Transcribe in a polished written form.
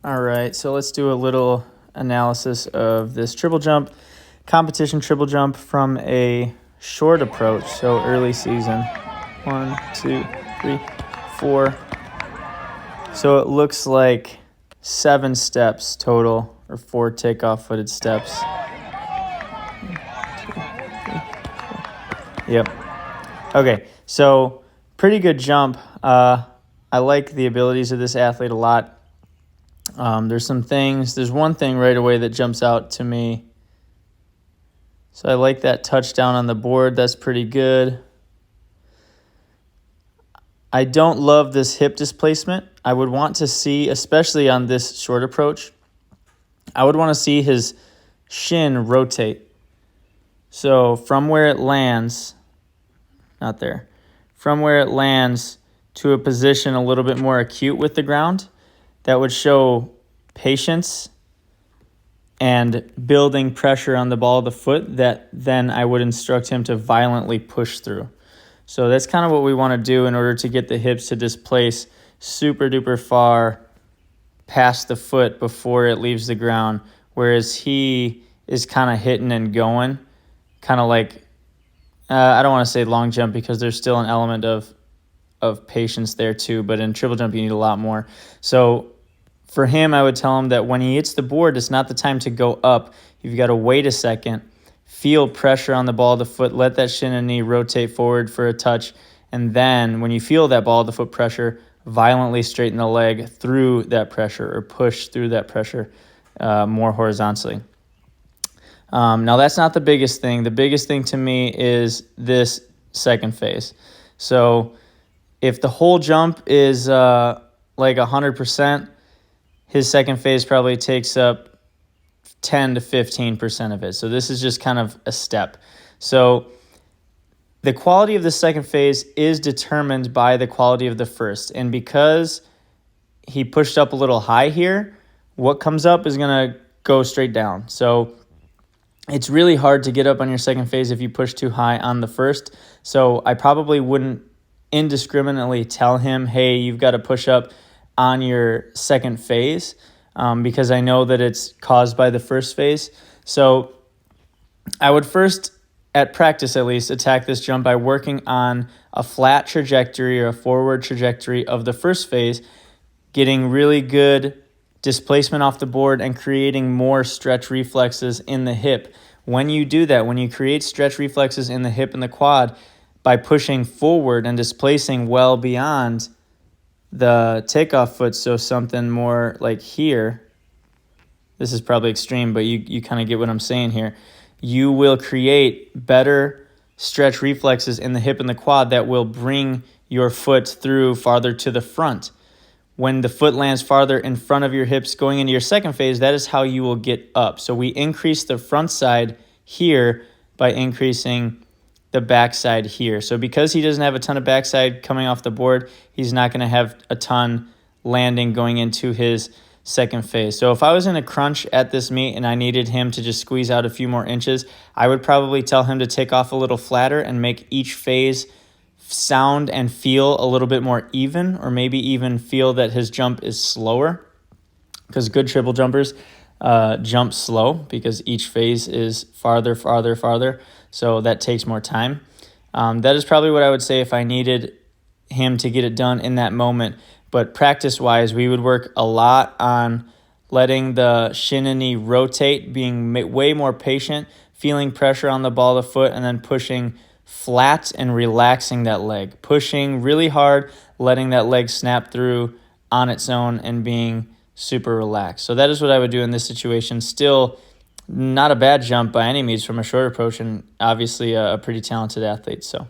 All right, so let's do a little analysis of this triple jump, competition triple jump from a short approach, so early season. 1, 2, 3, 4. So it looks like 7 steps total, or 4 takeoff footed steps. 1, 2, 3, 4. Yep. Okay, so pretty good jump. I like the abilities of this athlete a lot. There's one thing right away that jumps out to me. So I like that touchdown on the board. That's pretty good. I don't love this hip displacement. I would want to see, especially on this short approach, I would want to see his shin rotate. So from where it lands, not there, from where it lands to a position a little bit more acute with the ground, that would show patience and building pressure on the ball of the foot that then I would instruct him to violently push through. So that's kind of what we want to do in order to get the hips to displace super duper far past the foot before it leaves the ground, whereas he is kind of hitting and going, kind of like, I don't want to say long jump because there's still an element of patience there too, but in triple jump you need a lot more. So for him, I would tell him that when he hits the board, it's not the time to go up. You've got to wait a second, feel pressure on the ball of the foot, let that shin and knee rotate forward for a touch, and then when you feel that ball of the foot pressure, violently straighten the leg through that pressure or push through that pressure more horizontally. Now, that's not the biggest thing. The biggest thing to me is this second phase. So if the whole jump is like 100%, his second phase probably takes up 10 to 15% of it. So this is just kind of a step. So the quality of the second phase is determined by the quality of the first. And because he pushed up a little high here, what comes up is going to go straight down. So it's really hard to get up on your second phase if you push too high on the first. So I probably wouldn't indiscriminately tell him, hey, you've got to push up on your second phase because I know that it's caused by the first phase. So I would first, at practice at least, attack this jump by working on a flat trajectory or a forward trajectory of the first phase, getting really good displacement off the board and creating more stretch reflexes in the hip. When you do that, when you create stretch reflexes in the hip and the quad by pushing forward and displacing well beyond the takeoff foot, so something more like here, this is probably extreme, but you kind of get what I'm saying here. You will create better stretch reflexes in the hip and the quad that will bring your foot through farther to the front. When the foot lands farther in front of your hips going into your second phase, that is how you will get up. So we increase the front side here by increasing the backside here. So because he doesn't have a ton of backside coming off the board, he's not going to have a ton landing going into his second phase. So if I was in a crunch at this meet and I needed him to just squeeze out a few more inches, I would probably tell him to take off a little flatter and make each phase sound and feel a little bit more even, or maybe even feel that his jump is slower, because good triple jumpers jump slow because each phase is farther. So that takes more time. That is probably what I would say if I needed him to get it done in that moment. But practice-wise, we would work a lot on letting the shin and knee rotate, being way more patient, feeling pressure on the ball of the foot, and then pushing flat and relaxing that leg. Pushing really hard, letting that leg snap through on its own, and being super relaxed. So that is what I would do in this situation. Still not a bad jump by any means from a short approach, and obviously a pretty talented athlete. So